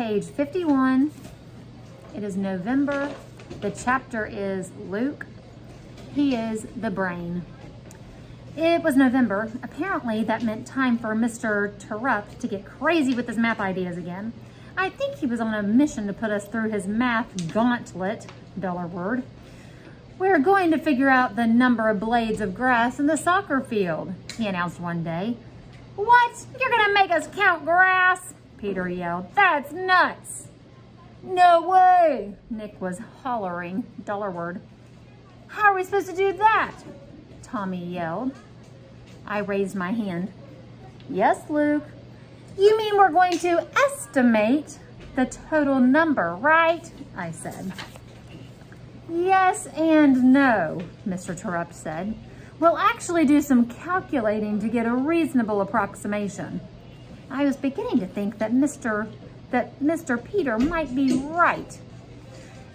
page 51. It is November. The chapter is Luke. He is the brain. It was November. Apparently that meant time for Mr. Terupt to get crazy with his math ideas again. I think he was on a mission to put us through his math gauntlet, dollar word. We're going to figure out the number of blades of grass in the soccer field, he announced one day. What? You're gonna make us count grass? Peter yelled. That's nuts. No way, Nick was hollering, dollar word. How are we supposed to do that? Tommy yelled. I raised my hand. Yes, Luke. You mean we're going to estimate the total number, right? I said. Yes and no, Mr. Terupt said. We'll actually do some calculating to get a reasonable approximation. I was beginning to think that Mr. Peter might be right.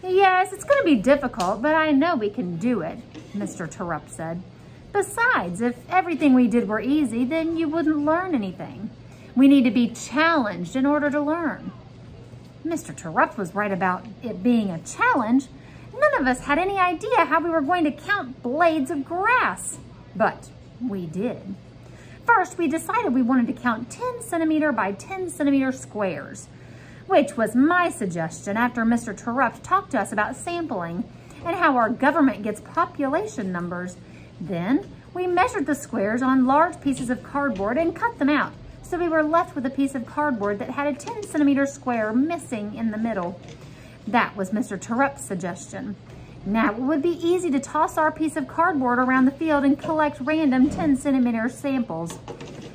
Yes, it's going to be difficult, but I know we can do it, Mr. Terupt said. Besides, if everything we did were easy, then you wouldn't learn anything. We need to be challenged in order to learn. Mr. Terupt was right about it being a challenge. None of us had any idea how we were going to count blades of grass, but we did. First, we decided we wanted to count 10 centimeter by 10 centimeter squares, which was my suggestion after Mr. Terupt talked to us about sampling and how our government gets population numbers. Then, we measured the squares on large pieces of cardboard and cut them out, so we were left with a piece of cardboard that had a 10 centimeter square missing in the middle. That was Mr. Terupt's suggestion. Now it would be easy to toss our piece of cardboard around the field and collect random 10 centimeter samples.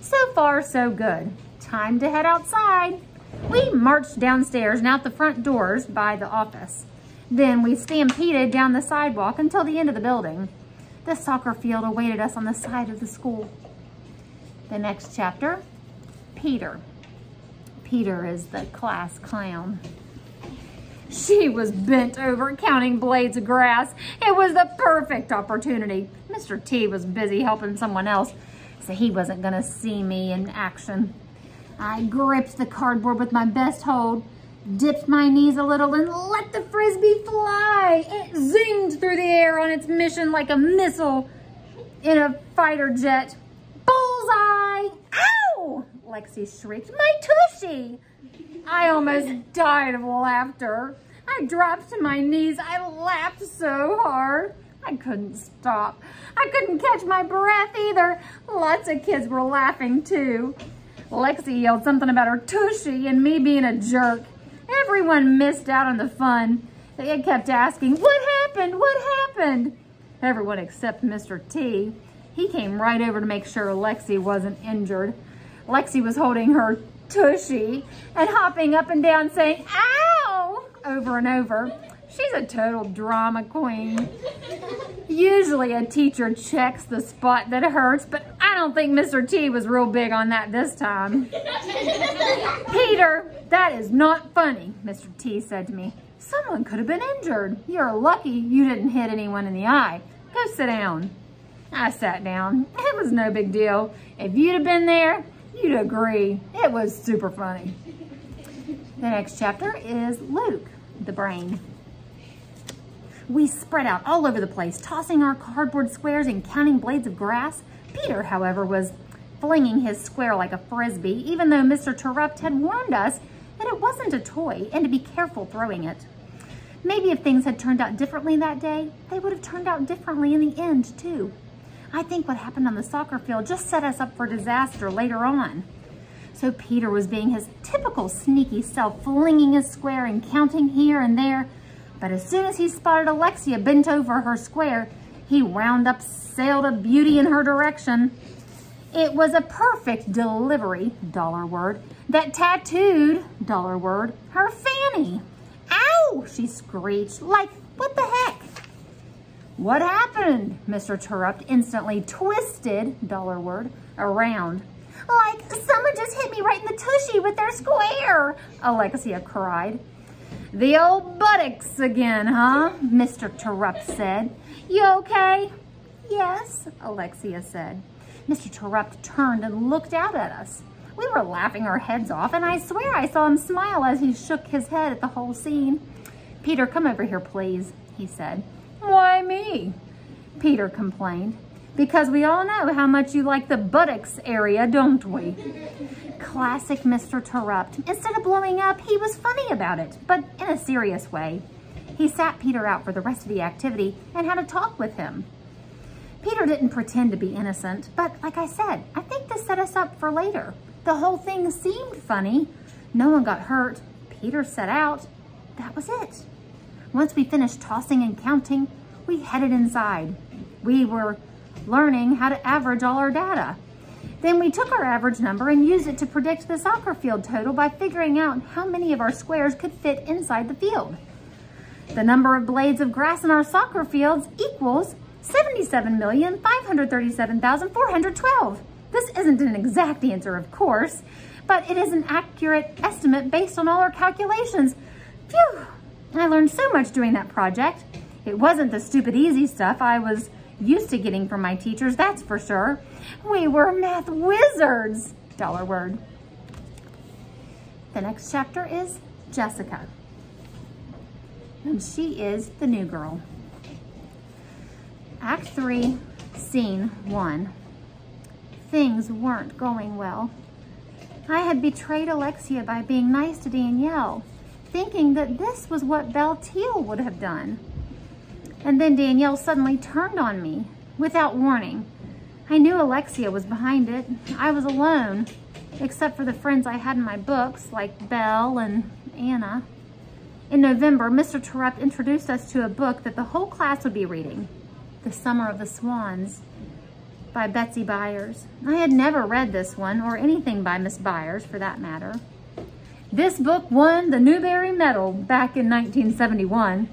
So far, so good. Time to head outside. We marched downstairs and out the front doors by the office. Then we stampeded down the sidewalk until the end of the building. The soccer field awaited us on the side of the school. The next chapter, Peter. Peter is the class clown. She was bent over counting blades of grass. It was the perfect opportunity. Mr. T was busy helping someone else, so he wasn't gonna see me in action. I gripped the cardboard with my best hold, dipped my knees a little, and let the frisbee fly. It zinged through the air on its mission like a missile in a fighter jet. Bullseye! Ow! Lexi shrieked. My tushy! I almost died of laughter. I dropped to my knees. I laughed so hard. I couldn't stop. I couldn't catch my breath either. Lots of kids were laughing too. Lexi yelled something about her tushy and me being a jerk. Everyone missed out on the fun. They kept asking, what happened? What happened? Everyone except Mr. T. He came right over to make sure Lexi wasn't injured. Lexi was holding her tushy and hopping up and down saying, ow, over and over. She's a total drama queen. Usually a teacher checks the spot that hurts, but I don't think Mr. T was real big on that this time. Peter, that is not funny, Mr. T said to me. Someone could have been injured. You're lucky you didn't hit anyone in the eye. Go sit down. I sat down. It was no big deal. If you'd have been there, you'd agree. It was super funny. The next chapter is Luke, the brain. We spread out all over the place, tossing our cardboard squares and counting blades of grass. Peter, however, was flinging his square like a frisbee, even though Mr. Terupt had warned us that it wasn't a toy and to be careful throwing it. Maybe if things had turned out differently that day, they would have turned out differently in the end, too. I think what happened on the soccer field just set us up for disaster later on. So Peter was being his typical sneaky self, flinging his square and counting here and there. But as soon as he spotted Alexia bent over her square, he wound up, sailed a beauty in her direction. It was a perfect delivery, dollar word, that tattooed, dollar word, her fanny. Ow, she screeched, like, what the heck? What happened? Mr. Terupt instantly twisted, dollar word, around. Like, someone just hit me right in the tushy with their square, Alexia cried. The old buttocks again, huh? Mr. Terupt said. You okay? Yes, Alexia said. Mr. Terupt turned and looked out at us. We were laughing our heads off, and I swear I saw him smile as he shook his head at the whole scene. "Peter, come over here, please," he said. "Why me?" Peter complained. "Because we all know how much you like the buttocks area, don't we?" Classic Mr. Terupt. Instead of blowing up, he was funny about it, but in a serious way. He sat Peter out for the rest of the activity and had a talk with him. Peter didn't pretend to be innocent, but like I said, I think this set us up for later. The whole thing seemed funny. No one got hurt. Peter set out. That was it. Once we finished tossing and counting, we headed inside. We were learning how to average all our data. Then we took our average number and used it to predict the soccer field total by figuring out how many of our squares could fit inside the field. The number of blades of grass in our soccer fields equals 77,537,412. This isn't an exact answer, of course, but it is an accurate estimate based on all our calculations. Phew! I learned so much doing that project. It wasn't the stupid easy stuff I was used to getting from my teachers, that's for sure. We were math wizards! Dollar word. The next chapter is Jessica. And she is the new girl. Act 3, Scene 1. Things weren't going well. I had betrayed Alexia by being nice to Danielle, thinking that this was what Belle Teal would have done. And then Danielle suddenly turned on me, without warning. I knew Alexia was behind it. I was alone, except for the friends I had in my books, like Belle and Anna. In November, Mr. Terupt introduced us to a book that the whole class would be reading, The Summer of the Swans by Betsy Byers. I had never read this one, or anything by Miss Byers for that matter. This book won the Newbery Medal back in 1971,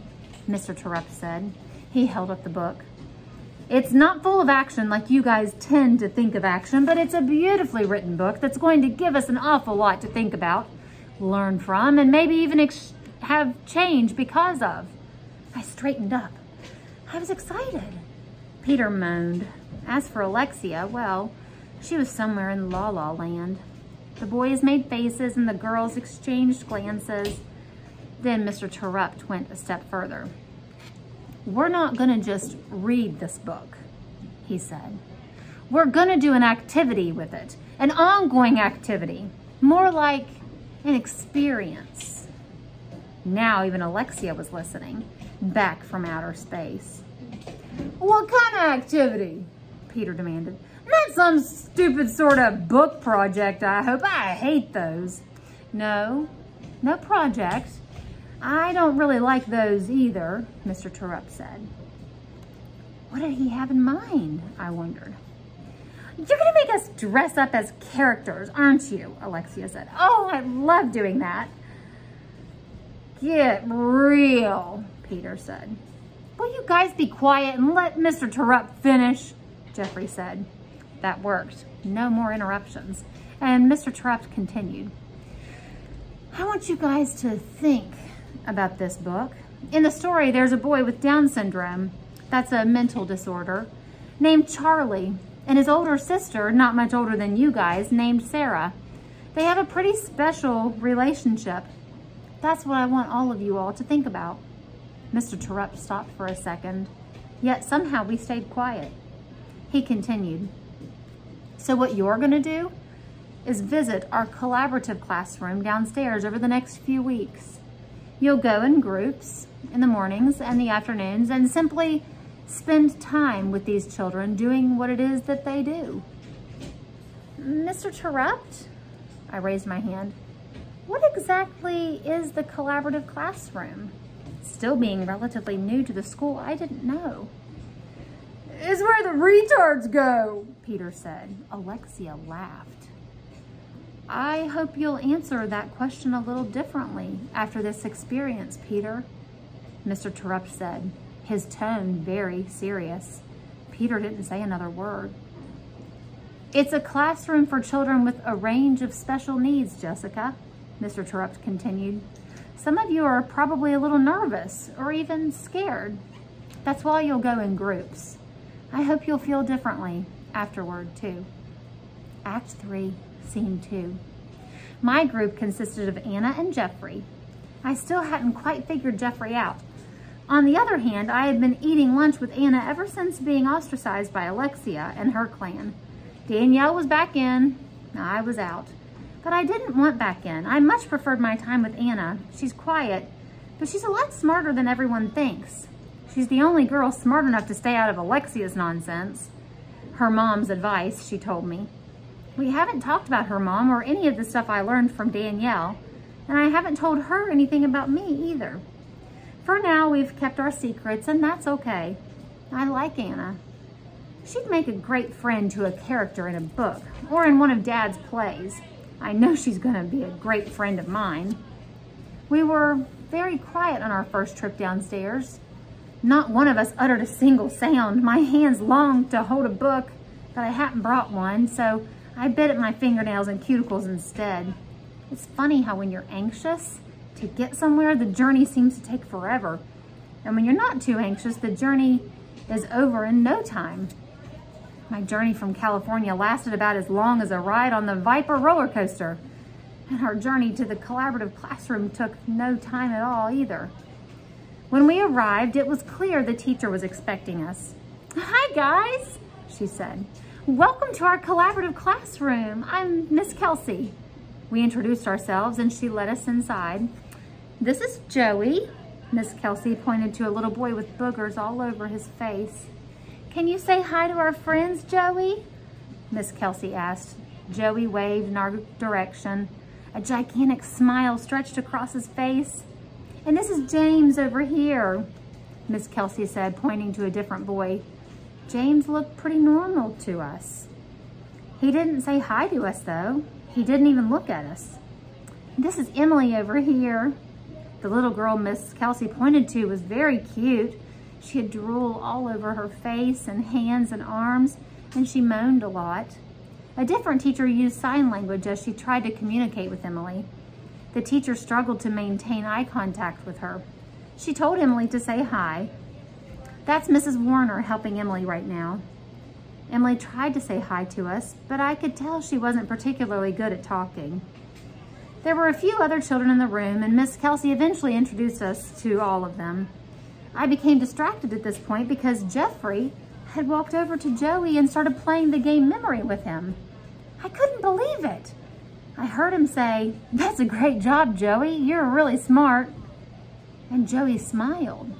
Mr. Terupt said. He held up the book. It's not full of action like you guys tend to think of action, but it's a beautifully written book that's going to give us an awful lot to think about, learn from, and maybe even have change because of. I straightened up. I was excited. Peter moaned. As for Alexia, well, she was somewhere in La La Land. The boys made faces and the girls exchanged glances. Then Mr. Terupt went a step further. We're not going to just read this book, he said. We're going to do an activity with it, an ongoing activity, more like an experience. Now even Alexia was listening, back from outer space. What kind of activity? Peter demanded. Not some stupid sort of book project, I hope. I hate those. No project. I don't really like those either, Mr. Terupt said. What did he have in mind, I wondered. You're going to make us dress up as characters, aren't you? Alexia said. Oh, I love doing that. Get real, Peter said. Will you guys be quiet and let Mr. Terupt finish? Jeffrey said. That worked. No more interruptions. And Mr. Terupt continued. I want you guys to think about this book. In the story, there's a boy with Down syndrome, that's a mental disorder, named Charlie, and his older sister, not much older than you guys, named Sarah. They have a pretty special relationship. That's what I want all of you all to think about. Mr. Terupt stopped for a second, yet somehow we stayed quiet. He continued. So what you're going to do is visit our collaborative classroom downstairs over the next few weeks. You'll go in groups in the mornings and the afternoons and simply spend time with these children doing what it is that they do. Mr. Terupt? I raised my hand. What exactly is the collaborative classroom? Still being relatively new to the school, I didn't know. It's where the retards go, Peter said. Alexia laughed. I hope you'll answer that question a little differently after this experience, Peter, Mr. Terupt said, his tone very serious. Peter didn't say another word. It's a classroom for children with a range of special needs, Jessica, Mr. Terupt continued. Some of you are probably a little nervous or even scared. That's why you'll go in groups. I hope you'll feel differently afterward, too. Act 3, Scene 2. My group consisted of Anna and Jeffrey. I still hadn't quite figured Jeffrey out. On the other hand, I had been eating lunch with Anna ever since being ostracized by Alexia and her clan. Danielle was back in, I was out. But I didn't want back in. I much preferred my time with Anna. She's quiet, but she's a lot smarter than everyone thinks. She's the only girl smart enough to stay out of Alexia's nonsense. Her mom's advice, she told me. We haven't talked about her mom or any of the stuff I learned from Danielle, and I haven't told her anything about me either. For now, we've kept our secrets, and that's okay. I like Anna. She'd make a great friend to a character in a book or in one of Dad's plays. I know she's going to be a great friend of mine. We were very quiet on our first trip downstairs. Not one of us uttered a single sound. My hands longed to hold a book, but I hadn't brought one, so I bit at my fingernails and cuticles instead. It's funny how when you're anxious to get somewhere, the journey seems to take forever. And when you're not too anxious, the journey is over in no time. My journey from California lasted about as long as a ride on the Viper roller coaster. And our journey to the collaborative classroom took no time at all either. When we arrived, it was clear the teacher was expecting us. "Hi guys," she said. "Welcome to our collaborative classroom. I'm Miss Kelsey." We introduced ourselves and she led us inside. "This is Joey." Miss Kelsey pointed to a little boy with boogers all over his face. "Can you say hi to our friends, Joey?" Miss Kelsey asked. Joey waved in our direction. A gigantic smile stretched across his face. "And this is James over here," Miss Kelsey said, pointing to a different boy. James looked pretty normal to us. He didn't say hi to us, though. He didn't even look at us. "This is Emily over here." The little girl Miss Kelsey pointed to was very cute. She had drool all over her face and hands and arms, and she moaned a lot. A different teacher used sign language as she tried to communicate with Emily. The teacher struggled to maintain eye contact with her. She told Emily to say hi. "That's Mrs. Warner helping Emily right now." Emily tried to say hi to us, but I could tell she wasn't particularly good at talking. There were a few other children in the room, and Miss Kelsey eventually introduced us to all of them. I became distracted at this point because Jeffrey had walked over to Joey and started playing the game Memory with him. I couldn't believe it. I heard him say, "That's a great job, Joey. You're really smart." And Joey smiled.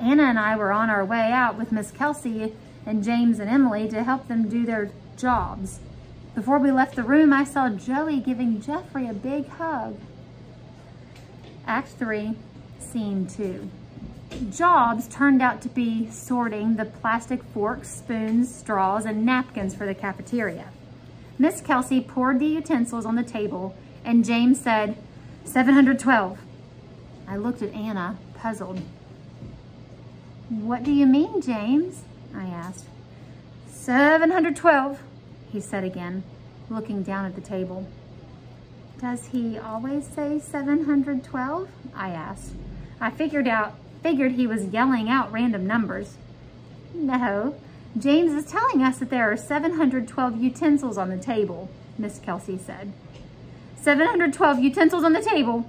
Anna and I were on our way out with Miss Kelsey and James and Emily to help them do their jobs. Before we left the room, I saw Joey giving Jeffrey a big hug. Act 3, Scene 2. Jobs turned out to be sorting the plastic forks, spoons, straws, and napkins for the cafeteria. Miss Kelsey poured the utensils on the table, and James said, 712. I looked at Anna, puzzled. "What do you mean, James?" I asked. 712, he said again, looking down at the table. "Does he always say 712? I asked. I figured he was yelling out random numbers. "No, James is telling us that there are 712 utensils on the table," Miss Kelsey said. 712 utensils on the table,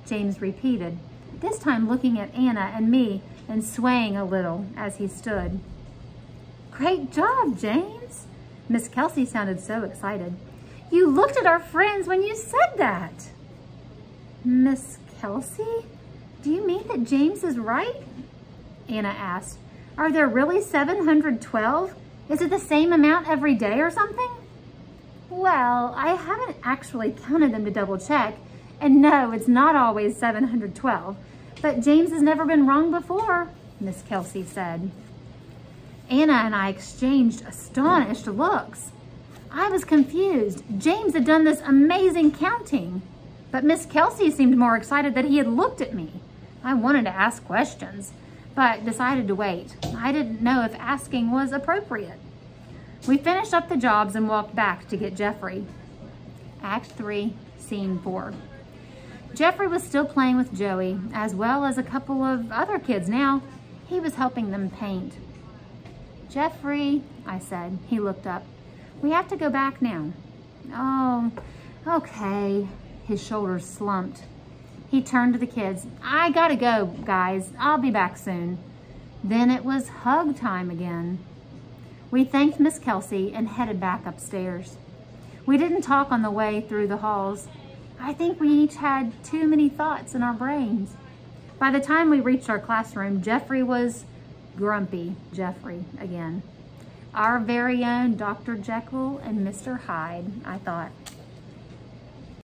James repeated, this time looking at Anna and me and swaying a little as he stood. "Great job, James!" Miss Kelsey sounded so excited. "You looked at our friends when you said that." "Miss Kelsey, do you mean that James is right?" Anna asked. "Are there really 712? Is it the same amount every day or something?" "Well, I haven't actually counted them to double check, and no, it's not always 712, but James has never been wrong before," Miss Kelsey said. Anna and I exchanged astonished looks. I was confused. James had done this amazing counting, but Miss Kelsey seemed more excited that he had looked at me. I wanted to ask questions, but decided to wait. I didn't know if asking was appropriate. We finished up the jobs and walked back to get Jeffrey. Act 3, Scene 4. Jeffrey was still playing with Joey, as well as a couple of other kids now. He was helping them paint. "Jeffrey," I said. He looked up. "We have to go back now." Oh, okay. His shoulders slumped. He turned to the kids. I gotta go, guys. I'll be back soon. Then it was hug time again. We thanked Miss Kelsey and headed back upstairs. We didn't talk on the way through the halls. I think we each had too many thoughts in our brains. By the time we reached our classroom, Jeffrey was grumpy Jeffrey again. Our very own Dr. Jekyll and Mr. Hyde, I thought.